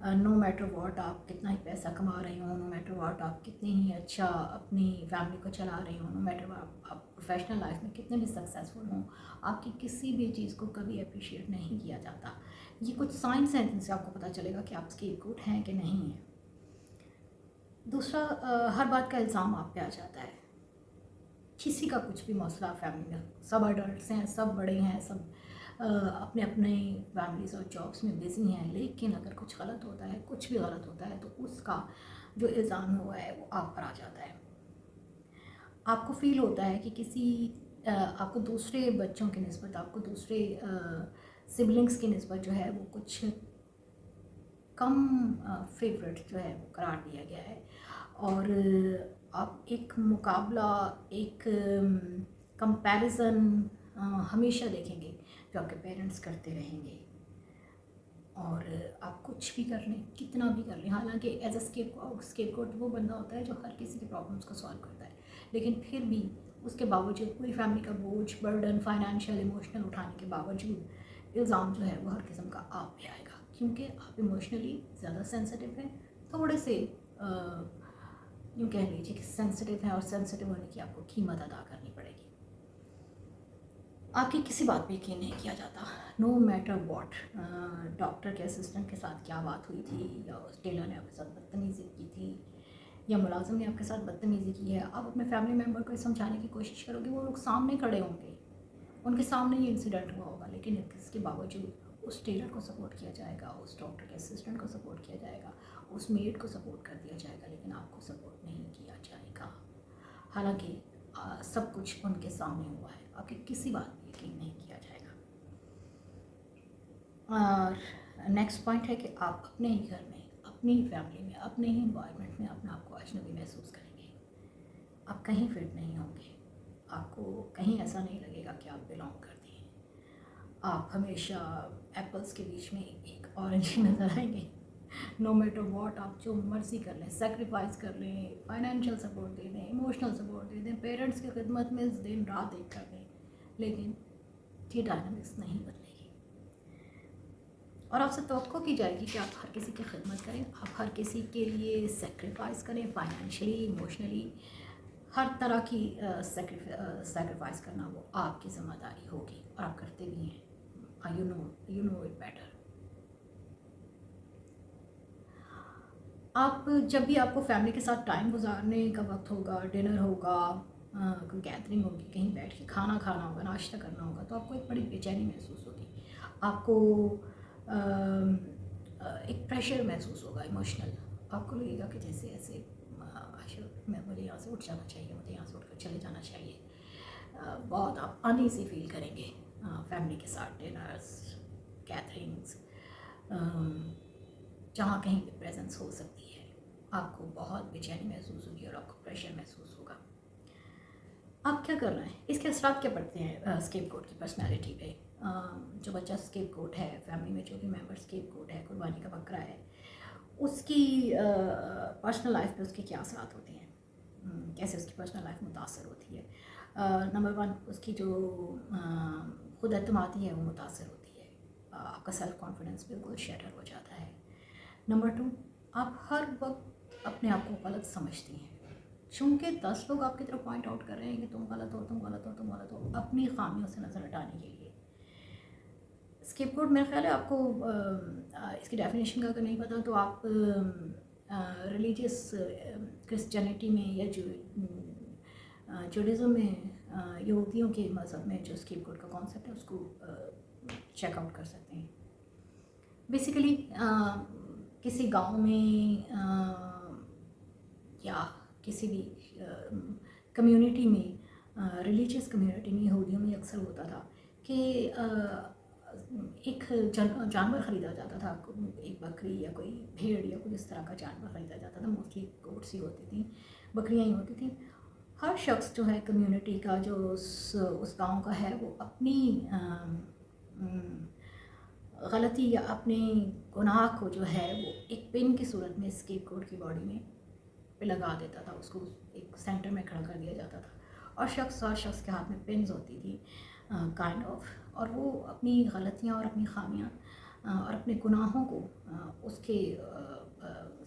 No matter what آپ کتنا ہی پیسہ کما رہے ہوں، نو میٹر واٹ آپ کتنے ہی اچھا اپنی فیملی کو چلا رہے ہوں، نو میٹر واٹ آپ پروفیشنل لائف میں کتنے بھی سکسیزفل ہوں، آپ کی کسی بھی چیز کو کبھی اپریشیٹ نہیں کیا جاتا. یہ کچھ سائنس ہیں جن سے آپ کو پتہ چلے گا کہ آپ اسکیپ گوٹ ہیں کہ نہیں ہیں. دوسرا، ہر بات کا الزام آپ پہ آ جاتا ہے. کسی کا کچھ بھی مسئلہ فیملی میں، سب اڈلٹس ہیں، سب بڑے ہیں، سب اپنے اپنے فیملیز اور جابس میں بزی ہیں، لیکن اگر کچھ غلط ہوتا ہے، کچھ بھی غلط ہوتا ہے، تو اس کا جو الزام ہوا ہے وہ آپ پر آ جاتا ہے. آپ کو فیل ہوتا ہے کہ آپ کو دوسرے بچوں کی نسبت، آپ کو دوسرے سبلنگس کی نسبت جو ہے وہ کچھ کم فیوریٹ جو ہے وہ قرار دیا گیا ہے، اور آپ ایک مقابلہ، ایک کمپیریزن ہمیشہ دیکھیں گے جو آپ کے پیرنٹس کرتے رہیں گے. اور آپ کچھ بھی کر لیں، کتنا بھی کر لیں، حالانکہ ایز اے اسکیپ گوٹ وہ بندہ ہوتا ہے جو ہر کسی کے پرابلمس کو سالو کرتا ہے، لیکن پھر بھی اس کے باوجود پوری فیملی کا بوجھ، برڈن، فائنینشیل، ایموشنل اٹھانے کے باوجود الزام جو ہے وہ ہر قسم کا آپ پہ آئے گا، کیونکہ آپ ایموشنلی زیادہ سینسٹیو ہیں، تھوڑے سے یوں کہہ لیجیے کہ سینسٹیو ہیں، اور سینسٹیو ہونے کی آپ کو قیمت ادا کرنی پڑے گی. آپ کی کسی بات پہ یقین نہیں کیا جاتا، نو میٹر واٹ. ڈاکٹر کے اسسٹنٹ کے ساتھ کیا بات ہوئی تھی، یا ٹیلر نے آپ کے ساتھ بدتمیزی کی تھی، یا ملازم نے آپ کے ساتھ بدتمیزی کی ہے، آپ اپنے فیملی ممبر کو سمجھانے کی کوشش کرو گے، وہ لوگ سامنے کھڑے ہوں گے، ان کے سامنے یہ انسیڈنٹ ہوا ہوگا، لیکن اس کے باوجود اس ٹیلر کو سپورٹ کیا جائے گا، اس ڈاکٹر کے اسسٹنٹ کو سپورٹ کیا جائے گا، اس میڈ کو سپورٹ کر دیا جائے گا، لیکن آپ کو سپورٹ نہیں کیا جائے گا. حالانکہ سب کچھ ان کے سامنے ہوا ہے، آپ کی کسی بات پہ یقین نہیں کیا جائے گا. اور نیکسٹ پوائنٹ ہے کہ آپ اپنے ہی گھر میں، اپنی ہی فیملی میں، اپنے ہی انوائرمنٹ میں اپنے آپ کو اجنبی محسوس کریں گے. آپ کہیں فٹ نہیں ہوں گے، آپ کو کہیں ایسا نہیں لگے گا کہ آپ بلانگ کرتے ہیں. آپ ہمیشہ ایپلس کے بیچ میں ایک اورنج نظر آئیں گے. نو میٹر واٹ آپ جو مرضی کر لیں، سیکریفائس کر لیں، فائنینشیل سپورٹ دے دیں، ایموشنل سپورٹ دے دیں، پیرنٹس کی خدمت میں دن رات ایک کر دیں، لیکن یہ ڈائنامکس نہیں بدلے گی. اور آپ سے توقع کی جائے گی کہ آپ ہر کسی کی خدمت کریں، آپ ہر کسی کے لیے سیکریفائس کریں، فائنینشلی، ایموشنلی، ہر طرح کی سیکریفائس کرنا وہ آپ کی ذمہ داری ہوگی، اور آپ کرتے بھی ہیں. You know it better. آپ جب بھی آپ کو فیملی کے ساتھ ٹائم گزارنے کا وقت ہوگا، ڈنر ہوگا، کوئی گیدرنگ ہوگی، کہیں بیٹھ کے کھانا کھانا ہوگا، ناشتہ کرنا ہوگا، تو آپ کو ایک بڑی بے چینی محسوس ہوگی. آپ کو ایک پریشر محسوس ہوگا ایموشنل. آپ کو لگے گا کہ جیسے ایسے مجھے یہاں سے اٹھ جانا چاہیے، مجھے یہاں سے اٹھ کر چلے جانا چاہیے. بہت آپ انایزی فیل کریں گے فیملی کے ساتھ ڈنرس، گیدرنگس، جہاں کہیں پہ پریزنس ہو سکتی ہے. آپ کو بہت بے چینی محسوس ہوگی اور آپ کو پریشر محسوس ہوگا. آپ کیا کر رہے ہیں؟ اس کے اثرات کیا پڑتے ہیں اسکیپ گوٹ کی پرسنالٹی پہ؟ جو بچہ اسکیپ گوٹ ہے، فیملی میں جو بھی ممبر اسکیپ گوٹ ہے، قربانی کا بکرا ہے، اس کی پرسنل لائف پہ اس کے کیا اثرات ہوتے ہیں، کیسے اس کی پرسنل لائف متاثر ہوتی ہے؟ نمبر 1، اس کی جو خود اعتمادی ہے وہ متاثر ہوتی ہے. آپ کا سیلف کانفیڈنس بالکل شیٹر ہو جاتا ہے. نمبر 2، آپ ہر وقت اپنے آپ کو غلط سمجھتی ہیں، چونکہ 10 لوگ آپ کی طرف پوائنٹ آؤٹ کر رہے ہیں کہ تم غلط ہو، تم غلط ہو، تم غلط ہو، اپنی خامیوں سے نظر ہٹانے کے لیے. اسکیپ گوٹ میرا خیال ہے آپ کو اس کی ڈیفینیشن کا اگر نہیں پتا تو آپ ریلیجیس کرسچینٹی میں یا جوڈزم میں، یہودیوں کے مذہب میں جو اسکیپ گوٹ کا کانسیپٹ ہے اس کو چیک آؤٹ کر سکتے ہیں. بیسیکلی کسی گاؤں میں یا کسی بھی کمیونٹی میں، ریلیجیس کمیونٹی میں، یہودیوں میں اکثر ہوتا تھا کہ ایک جانور خریدا جاتا تھا، ایک بکری یا کوئی بھیڑ یا کوئی اس طرح کا جانور خریدا جاتا تھا. موسٹلی گوٹس ہی ہوتی تھیں، بکریاں ہی ہوتی تھیں. ہر شخص جو ہے کمیونٹی کا، جو اس گاؤں کا ہے، وہ اپنی غلطی یا اپنے گناہ کو جو ہے وہ ایک پن کی صورت میں اسکیپ گوٹ کی باڈی میں پہ لگا دیتا تھا. اس کو ایک سینٹر میں کھڑا کر دیا جاتا تھا، اور ہر شخص کے ہاتھ میں پنز ہوتی تھی کائنڈ آف، اور وہ اپنی غلطیاں اور اپنی خامیاں اور اپنے گناہوں کو اس کے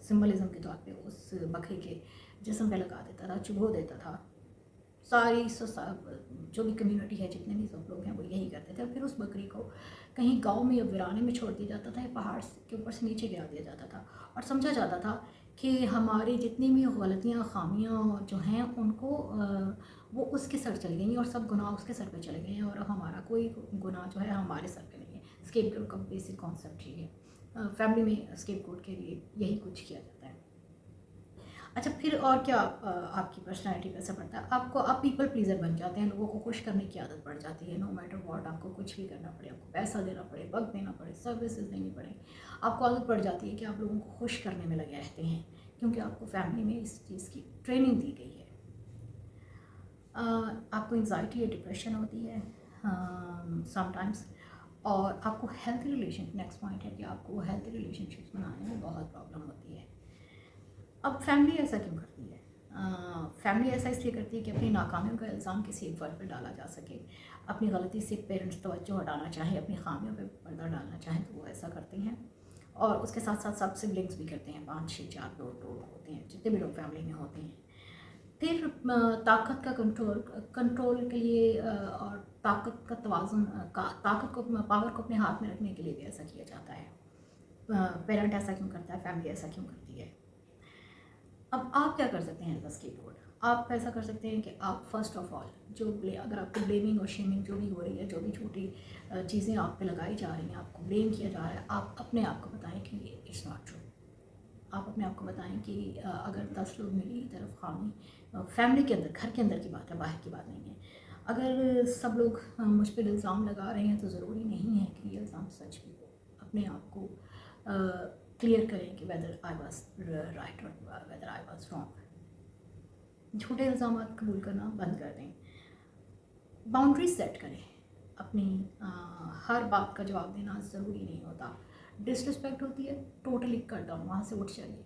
سمبلزم کے طور پہ اس بکری کے جسم پہ لگا دیتا تھا، چبھو دیتا تھا. ساری جو بھی کمیونٹی ہے، جتنے بھی سب لوگ ہیں وہ یہی کرتے تھے. اور پھر اس بکری کو کہیں گاؤں میں یا ویرانے میں چھوڑ دیا جاتا تھا، یا پہاڑ کے اوپر سے نیچے گرا دیا جاتا تھا، اور سمجھا جاتا تھا کہ ہماری جتنی بھی غلطیاں خامیاں جو ہیں ان کو وہ اس کے سر چلی گئی، اور سب گناہ اس کے سر پہ چلے گئے ہیں، اور ہمارا کوئی گناہ جو ہے ہمارے سر پہ نہیں ہے. اسکیپ گوٹ کا بیسک کانسیپٹ یہ ہے. فیملی میں اسکیپ گوٹ کے لیے یہی کچھ کیا جاتا ہے. اچھا، پھر اور کیا آپ کی پرسنالٹی پہ اثر پڑتا ہے؟ آپ پیپل پلیزر بن جاتے ہیں، لوگوں کو خوش کرنے کی عادت پڑ جاتی ہے. نو میٹر واٹ، آپ کو کچھ بھی کرنا پڑے، آپ کو پیسہ دینا پڑے، وقت دینا پڑے، سروسز دینی پڑے، آپ کو عادت پڑ جاتی ہے کہ آپ لوگوں کو خوش کرنے میں لگے رہتے ہیں، کیونکہ آپ کو فیملی میں اس چیز کی ٹریننگ دی گئی ہے. آپ کو انگزائٹی یا ڈپریشن ہوتی ہے سم ٹائمس، اور آپ کو ہیلتھی ریلیشن، نیکسٹ پوائنٹ ہے کہ آپ کو ہیلتھی ریلیشن شپس بنانے میں بہت پرابلم ہوتی ہے. اب فیملی ایسا کیوں کرتی ہے؟ فیملی ایسا اس لیے کرتی ہے کہ اپنی ناکامیوں کا الزام کسی ایک فرد پہ ڈالا جا سکے. اپنی غلطی سے پیرنٹس توجہ ہٹانا چاہیں، اپنی خامیوں پہ پردہ ڈالنا چاہیں تو وہ ایسا کرتے ہیں. اور اس کے ساتھ ساتھ سب سبلنگس بھی کرتے ہیں، 5 6 4 لوگ ہوتے ہیں، جتنے بھی لوگ فیملی میں ہوتے ہیں. پھر طاقت کا کنٹرول کے لیے اور طاقت کا توازن، طاقت کو، پاور کو اپنے ہاتھ میں رکھنے کے لیے بھی ایسا کیا جاتا ہے. پیرنٹ ایسا کیوں کرتا ہے، فیملی ایسا کیوں کرتی ہے؟ اب آپ کیا کر سکتے ہیں ایز اے اسکیپ گوٹ؟ آپ ایسا کر سکتے ہیں کہ آپ فرسٹ آف آل اگر آپ کو بلیمنگ اور شیمنگ جو بھی ہو رہی ہے، جو بھی چھوٹی چیزیں آپ پہ لگائی جا رہی ہیں، آپ کو بلیم کیا جا رہا ہے، آپ اپنے آپ کو بتائیں کہ یہ اٹس ناٹ ٹرو. آپ اپنے آپ کو بتائیں کہ اگر 10 لوگ میری طرف خامی، فیملی کے اندر، گھر کے اندر کی بات ہے، باہر کی بات نہیں ہے، اگر سب لوگ مجھ پہ الزام لگا رہے ہیں تو ضروری نہیں ہے کہ یہ الزام سچ بھی ہو. اپنے آپ کو کلیئر کریں کہ ویدر آئی واز رائٹ اور ویدر آئی واز رانگ. جھوٹے الزامات قبول کرنا بند کر دیں. باؤنڈریز سیٹ کریں. اپنی ہر بات کا جواب دینا ضروری نہیں ہوتا. ڈس رسپیکٹ ہوتی ہے، ٹوٹلی کٹ ڈاؤن، وہاں سے اٹھ چلیے.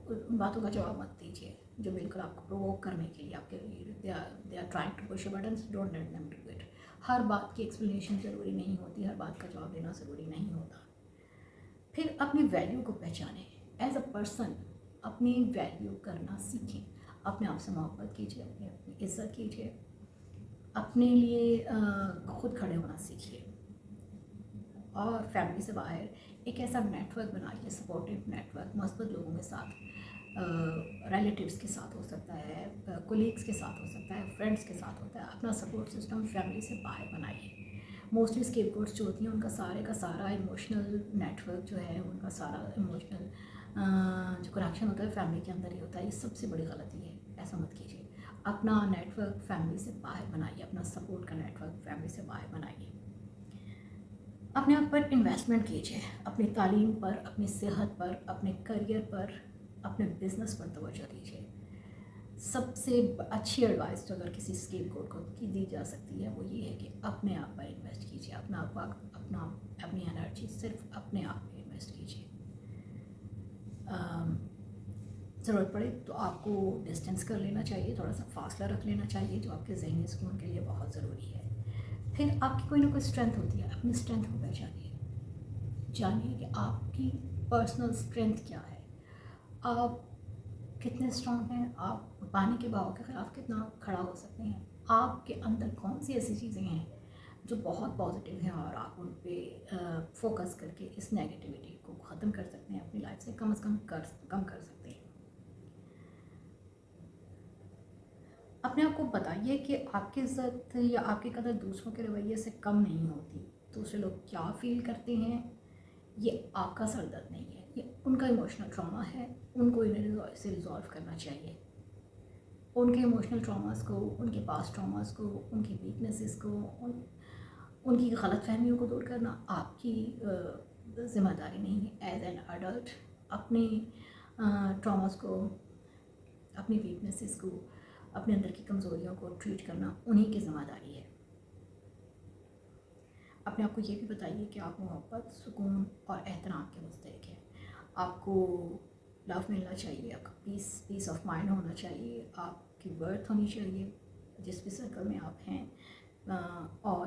ان باتوں کا جواب مت دیجیے جو بالکل آپ کو پرووک کرنے کے لیے آپ کے they are trying to push your buttons. Don't let them do it. ہر بات کی ایکسپلینیشن ضروری نہیں ہوتی، ہر بات کا جواب دینا ضروری نہیں ہوتا. پھر اپنی ویلیو کو پہچانیں. ایز اے پرسن اپنی ویلیو کرنا سیکھیں. اپنے آپ سے محبت کیجیے، اپنی عزت کیجیے، اپنے لیے خود کھڑے ہونا سیکھیے. اور فیملی سے باہر ایک ایسا نیٹ ورک بنائیے، سپورٹیو نیٹ ورک، مثبت لوگوں کے ساتھ، ریلیٹیوس کے ساتھ ہو سکتا ہے، کولیگس کے ساتھ ہو سکتا ہے، فرینڈس کے ساتھ ہوتا ہے. اپنا سپورٹ سسٹم فیملی سے باہر بنائیے. موسٹلی اسکیپ گوٹس جو ہوتی ہیں ان کا سارے کا سارا ایموشنل نیٹ ورک جو ہے، ان کا سارا ایموشنل جو کنیکشن ہوتا ہے فیملی کے اندر ہی ہوتا ہے. یہ سب سے بڑی غلطی ہے، ایسا مت کیجیے. اپنا نیٹ ورک فیملی سے باہر بنائیے، اپنا سپورٹ کا نیٹ ورک فیملی سے باہر بنائیے. اپنے آپ پر انویسٹمنٹ کیجیے، اپنی تعلیم پر، اپنی صحت پر، اپنے کریئر پر، اپنے بزنس پر توجہ دیجیے. سب سے اچھی ایڈوائس جو اگر کسی اسکیپ گوٹ کو کی دی جا سکتی ہے وہ یہ ہے کہ اپنے آپ پر انویسٹ کیجیے. اپنی انرجی صرف اپنے آپ پہ انویسٹ کیجیے. ضرورت پڑے تو آپ کو ڈسٹینس کر لینا چاہیے، تھوڑا سا فاصلہ رکھ لینا چاہیے، جو آپ کے ذہنی سکون کے لیے بہت ضروری ہے. پھر آپ کی کوئی نہ کوئی اسٹرینتھ ہوتی ہے، اپنی اسٹرینتھ کو پہچانیے. جانیے کہ آپ کی پرسنل اسٹرینتھ کیا ہے، آپ کتنے اسٹرانگ ہیں، آپ پانی کے بہاؤ کے خلاف کتنا کھڑا ہو سکتے ہیں. آپ کے اندر کون سی ایسی چیزیں ہیں جو بہت پازیٹیو ہیں اور آپ ان پہ فوکس کر کے اس نیگیٹیوٹی کو ختم کر سکتے ہیں، اپنی لائف سے کم از کم کم کر سکتے ہیں. اپنے آپ کو بتائیے کہ آپ کی عزت یا آپ کی قدر دوسروں کے رویے سے کم نہیں ہوتی. دوسرے لوگ کیا فیل کرتے ہیں یہ آپ کا سر درد نہیں ہے، یہ ان کا ایموشنل ٹراما ہے. ان کو اسے ریزالو کرنا چاہیے. ان کے ایموشنل ٹراماز کو، ان کے پاسٹ ٹراماز کو، ان کی ویکنیسز کو، ان کی غلط فہمیوں کو دور کرنا آپ کی ذمہ داری نہیں ہے. ایز این ایڈلٹ اپنی ٹراماز کو، اپنی ویکنیسز کو، اپنے اندر کی کمزوریوں کو ٹریٹ کرنا انہی کی ذمہ داری ہے. اپنے آپ کو یہ بھی بتائیے کہ آپ محبت، سکون اور احترام کے مستحق ہیں. آپ کو لو ملنا چاہیے، آپ کا پیس آف مائنڈ ہونا چاہیے، آپ کی برتھ ہونی چاہیے جس بھی سرکل میں آپ ہیں، اور